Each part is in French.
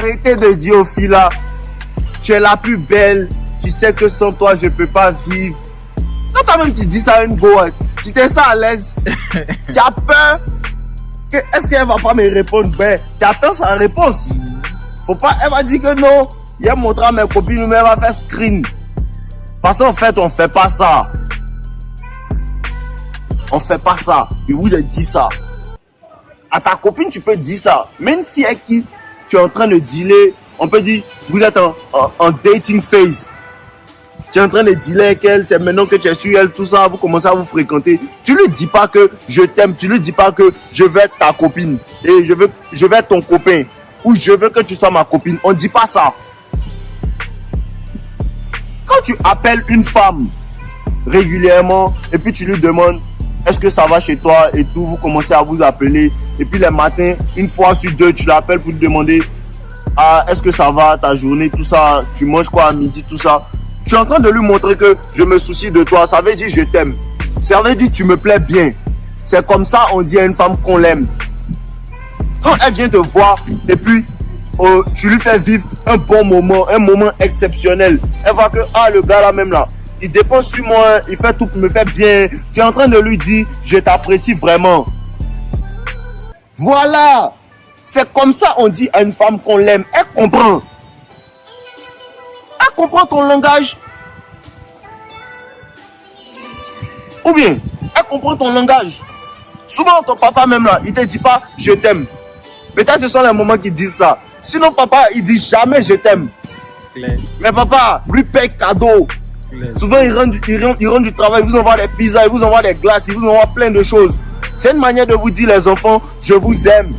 arrêtez de dire aux filles là, tu es la plus belle, tu sais que sans toi je peux pas vivre. Quand toi-même tu dis ça à une go, tu t'es ça à l'aise. Tu as peur que, est-ce qu'elle va pas me répondre? Ben, tu attends sa réponse. Faut pas, elle va dire que non. Il a montré à mes copines, mais elle va faire screen. Parce qu'en fait, on fait pas ça. On fait pas ça. Je vous ai dit ça. À ta copine, tu peux dire ça. Mais une fille avec qui tu es en train de dealer, on peut dire, vous êtes en dating phase. Tu es en train de dealer avec elle, c'est maintenant que tu es sur elle, tout ça, vous commencez à vous fréquenter. Tu lui dis pas que je t'aime, tu lui dis pas que je veux être ta copine et je veux être ton copain ou je veux que tu sois ma copine. On dit pas ça. Quand tu appelles une femme régulièrement et puis tu lui demandes est-ce que ça va chez toi et tout, vous commencez à vous appeler et puis les matins, une fois sur deux, tu l'appelles pour lui demander ah, est-ce que ça va ta journée, tout ça, tu manges quoi à midi, tout ça. Tu es en train de lui montrer que je me soucie de toi. Ça veut dire je t'aime. Ça veut dire tu me plais bien. C'est comme ça on dit à une femme qu'on l'aime. Quand elle vient te voir et puis tu lui fais vivre un bon moment, un moment exceptionnel. Elle voit que ah le gars là même là, il dépense sur moi, il fait tout, me fait bien. Tu es en train de lui dire je t'apprécie vraiment. Voilà. C'est comme ça on dit à une femme qu'on l'aime. Elle comprend. Elle comprend ton langage. Ou bien, elle comprend ton langage. Souvent, ton papa même là, il te dit pas je t'aime. Peut-être ce sont les moments qui disent ça. Sinon, papa, il dit jamais je t'aime. Mais papa, lui paye cadeau. Souvent, il rentre du travail, il vous envoie des pizzas, il vous envoie des glaces, il vous envoie plein de choses. C'est une manière de vous dire, les enfants, je vous aime.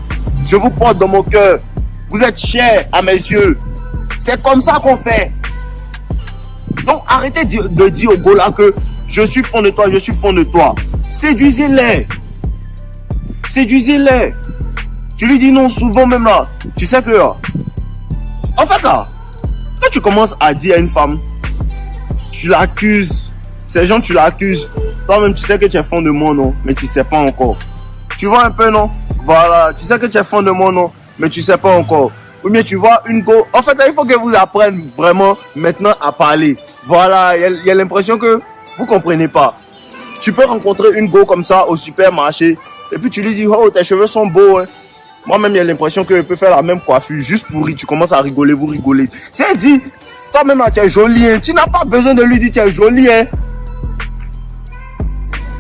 Je vous porte dans mon cœur. Vous êtes chers à mes yeux. C'est comme ça qu'on fait. Donc arrêtez de dire au gars là que je suis fond de toi, je suis fond de toi. Séduisez-les. Séduisez-les. Tu lui dis non souvent même là. Tu sais que en fait là, quand tu commences à dire à une femme, tu l'accuses. Ces gens tu l'accuses. Toi-même tu sais que tu es fond de moi non, mais tu sais pas encore. Tu vois un peu non? Voilà, tu sais que tu es fond de moi non, mais tu sais pas encore. Ou bien tu vois une go. En fait, là, il faut que vous appreniez vraiment maintenant à parler. Voilà, il y a l'impression que vous comprenez pas. Tu peux rencontrer une go comme ça au supermarché et puis tu lui dis oh tes cheveux sont beaux. Hein. Moi-même, il y a l'impression que je peux faire la même coiffure juste pour rire. Tu commences à rigoler, vous rigolez. C'est dit, toi-même tu es jolie. Hein. Tu n'as pas besoin de lui dire tu es jolie. Hein.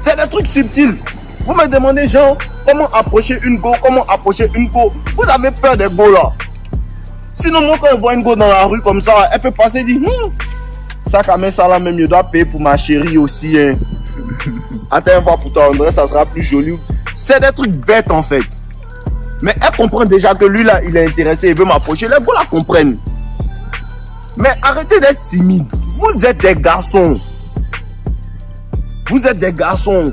C'est des trucs subtils. Vous me demandez genre comment approcher une go, comment approcher une go. Vous avez peur des go là. Sinon, moi, quand je vois une go dans la rue comme ça, elle peut passer et dire ça, quand même, ça là même, je dois payer pour ma chérie aussi. Hein. Attends, voir pour toi, André, ça sera plus joli. C'est des trucs bêtes en fait. Mais elle comprend déjà que lui là, il est intéressé, il veut m'approcher. Les go la comprennent. Mais arrêtez d'être timide. Vous êtes des garçons. Vous êtes des garçons.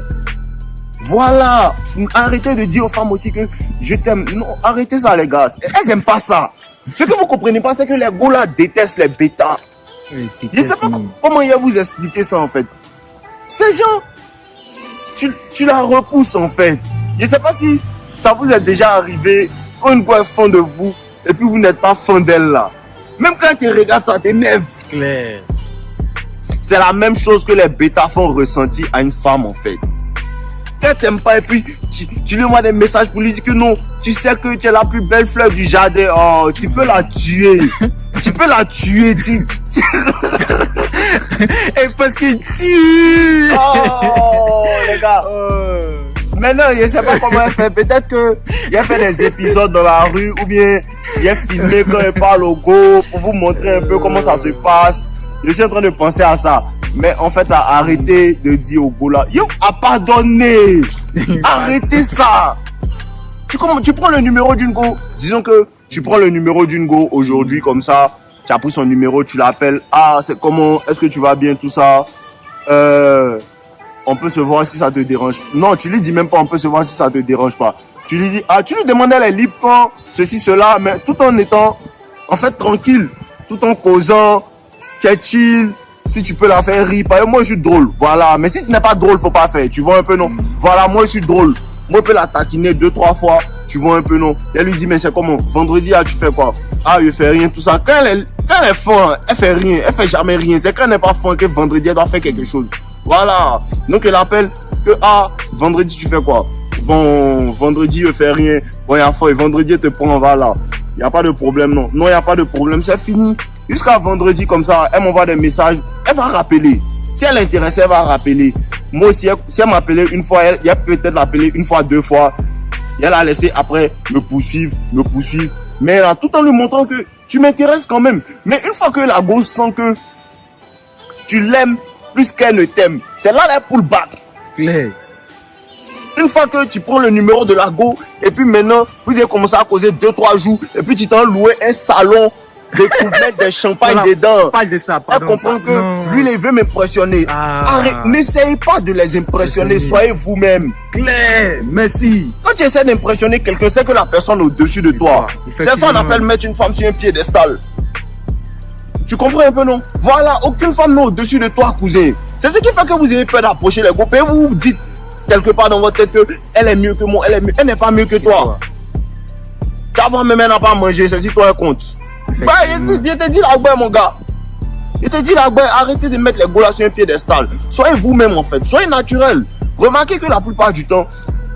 Voilà. Arrêtez de dire aux femmes aussi que je t'aime. Non, arrêtez ça les gars. Elles n'aiment pas ça. Ce que vous comprenez pas, c'est que les gars là détestent les bêtas. Je sais pas comment il va vous expliquer ça en fait. Ces gens, tu la repousses en fait. Je sais pas si ça vous est déjà arrivé quand une fois est fan de vous et puis vous n'êtes pas fan d'elle là. Même quand tu regardes ça t'énerve. Claire. C'est la même chose que les bêtas font ressentir à une femme en fait. Quand t'aimes pas et puis tu lui envoies des messages pour lui dire que non, tu sais que tu es la plus belle fleur du jardin. Oh, tu peux la tuer. Tu peux la tuer. Et parce qu'il tue. Oh, les gars. Maintenant, je sais pas comment elle fait. Peut-être qu'il a fait des épisodes dans la rue ou bien il a filmé quand elle parle au go pour vous montrer un peu comment ça se passe. Je suis en train de penser à ça. Mais en fait, arrêtez de dire au go là, yo, a pardonné. Arrêtez ça. Tu prends le numéro d'une go. Disons que tu prends le numéro d'une go aujourd'hui comme ça. Tu as pris son numéro, tu l'appelles. Ah, c'est comment? Est-ce que tu vas bien, tout ça? On peut se voir si ça te dérange. Non, tu lui dis même pas on peut se voir si ça te dérange pas. Tu lui dis, tu lui demandais les libres quand, ceci, cela, mais tout en étant, en fait, tranquille. Tout en causant, tu es chill. Si tu peux la faire rire, par exemple, moi je suis drôle, voilà. Mais si tu n'es pas drôle, faut pas faire. Tu vois un peu non? Voilà, moi je suis drôle. Moi je peux la taquiner 2-3 fois. Tu vois un peu non? Elle lui dit mais c'est comment? Vendredi tu fais quoi? ah, je fais rien, tout ça. Quand elle est fort, elle fait rien, elle fait jamais rien. C'est quand elle n'est pas fort que vendredi, elle doit faire quelque chose. Voilà. Donc, elle appelle que, ah, vendredi, tu fais quoi? Bon, vendredi, je fais rien. Bon, il y a fort, et vendredi, elle te prend, voilà. Il n'y a pas de problème, non. Non, il n'y a pas de problème, c'est fini. Jusqu'à vendredi, comme ça, elle m'envoie des messages, elle va rappeler. Si elle est intéressée, elle va rappeler. Moi aussi, si elle m'appelait une fois, il y a peut-être l'appeler une fois, deux fois. Et elle a laissé après me poursuivre. Mais là, tout en lui montrant que tu m'intéresses quand même. Mais une fois que la gosse sent que tu l'aimes plus qu'elle ne t'aime, c'est là la pull back. Claire. Une fois que tu prends le numéro de la go, et puis maintenant, vous avez commencé à causer 2-3 jours, et puis tu t'en loué un salon de couverts, des champagnes dedans. Parle de ça, elle comprend que lui, il veut m'impressionner. Arrête, n'essayez pas de les impressionner, soyez vous-même. Claire, merci. Quand tu essaies d'impressionner quelqu'un, c'est que la personne est au-dessus de toi. C'est ça qu'on appelle mettre une femme sur un piédestal. Tu comprends un peu, non? Voilà, aucune femme n'est au-dessus de toi, cousin. C'est ce qui fait que vous avez peur d'approcher les groupes et vous vous dites quelque part dans votre tête qu'elle est mieux que moi, elle n'est pas mieux que toi. Qu'avant même elle n'a pas mangé, c'est si toi elle compte. Bah, je te dis la gueule, mon gars. Je te dis la gueule, arrêtez de mettre les gars sur un piédestal. Soyez vous-même en fait, soyez naturel. Remarquez que la plupart du temps,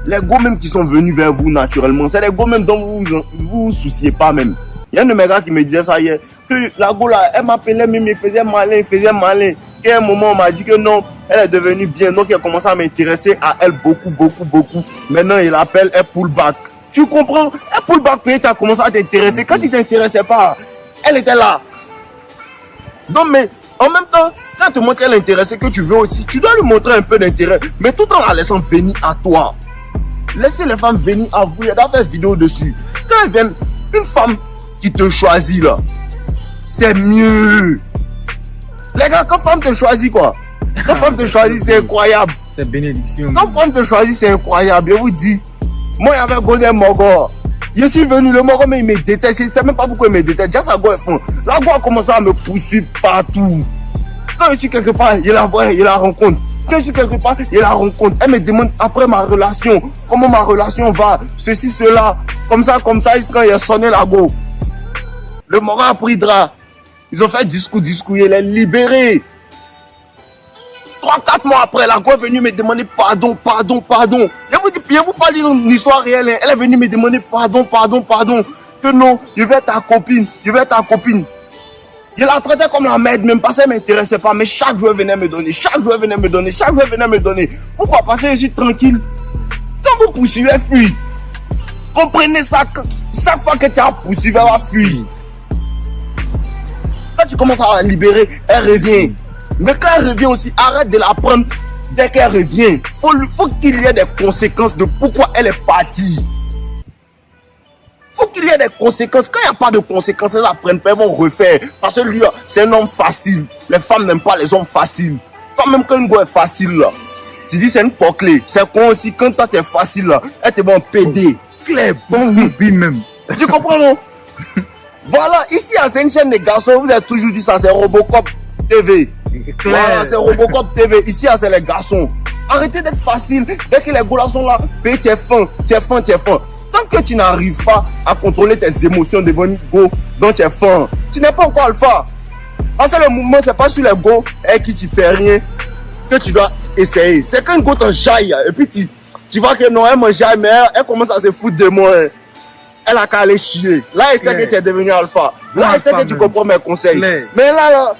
les gars même qui sont venus vers vous naturellement, c'est les gars même dont vous souciez pas même. Il y a un de mes gars qui me disait ça hier, que la go là, elle m'appelait même, il faisait malin. Qu'à un moment, on m'a dit que non, elle est devenue bien, donc il a commencé à m'intéresser à elle beaucoup. Maintenant, il appelle, elle pull back. Tu comprends? Elle pull back, puis tu as commencé à t'intéresser. Quand il t'intéressait pas, elle était là. Donc, mais en même temps, quand elle te montre qu'elle est intéressée, que tu veux aussi, tu dois lui montrer un peu d'intérêt, mais tout en la laissant venir à toi. Laissez les femmes venir à vous, il y a des vidéos dessus. Quand elles viennent, une femme qui te choisit là, c'est mieux. Les gars, quand femme te choisit quoi? Quand femme te choisit, c'est incroyable. C'est bénédiction. Quand femme te choisit, c'est incroyable. Je vous dis, moi, il y avait un Golden Mogo. Je suis venu, le Mogo, mais il me déteste. Je ne sais même pas pourquoi il me déteste. Déjà, ça go est fond. La go a commencé à me poursuivre partout. Quand je suis quelque part, il la voit, il la rencontre. Quand je suis quelque part, il la rencontre. Elle me demande après ma relation, comment ma relation va, ceci, cela. Comme ça, quand il a sonné la go. Le Mogo a pris drap. Ils ont fait discours, il est libéré. 3-4 mois après, la go est venue me demander pardon. Je vous parle d'une histoire réelle. Elle est venue me demander pardon. Que non, je vais être ta copine. Je la traitais comme la merde, même parce qu'elle ne m'intéressait pas. Mais chaque jour, elle venait me donner. Pourquoi? Parce que je suis tranquille. Quand vous poursuivez, elle fuit. Comprenez ça. Chaque fois que tu as poursuivi, elle va fuir. Quand tu commences à la libérer, elle revient. Mais quand elle revient aussi, arrête de la prendre dès qu'elle revient. Faut qu'il y ait des conséquences de pourquoi elle est partie. Faut qu'il y ait des conséquences. Quand il n'y a pas de conséquences, elles apprennent pas, elles vont refaire. Parce que lui, c'est un homme facile. Les femmes n'aiment pas les hommes faciles. Quand même quand une go est facile, là, tu dis c'est une poclée. C'est con aussi, quand toi t'es facile, là, elles te vont péder. Claire, bon oui même. Tu comprends, non? Voilà, ici, c'est une chaîne de garçons. Vous avez toujours dit ça, c'est Robocop TV. Voilà, c'est Robocop TV. Ici, c'est les garçons. Arrêtez d'être facile. Dès que les gars sont là, tu es faim. Tant que tu n'arrives pas à contrôler tes émotions devant une go dont tu es faim, tu n'es pas encore alpha. Parce que le mouvement, c'est pas sur les go et qui tu fais rien que tu dois essayer. C'est quand une go t'enjaille et puis tu vois que non, elle m'enjaille, mais elle commence à se foutre de moi. Elle a qu'à aller chier. Là, elle sait que tu es devenu alpha. Là, elle sait que tu comprends mes conseils. Mais là,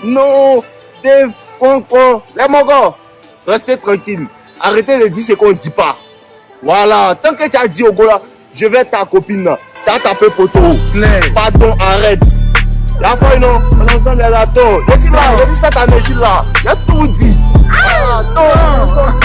non, Dave, les mogos, restez tranquille. Arrêtez de dire ce qu'on ne dit pas. Voilà, tant que tu as dit au gars là, je vais ta copine là, t'as tapé poteau. Pardon, arrête. La fois, non, on ensemble les attends. Je suis là, je dis ça, t'as ici là. Il y a tout dit. Ah, attends, on s'en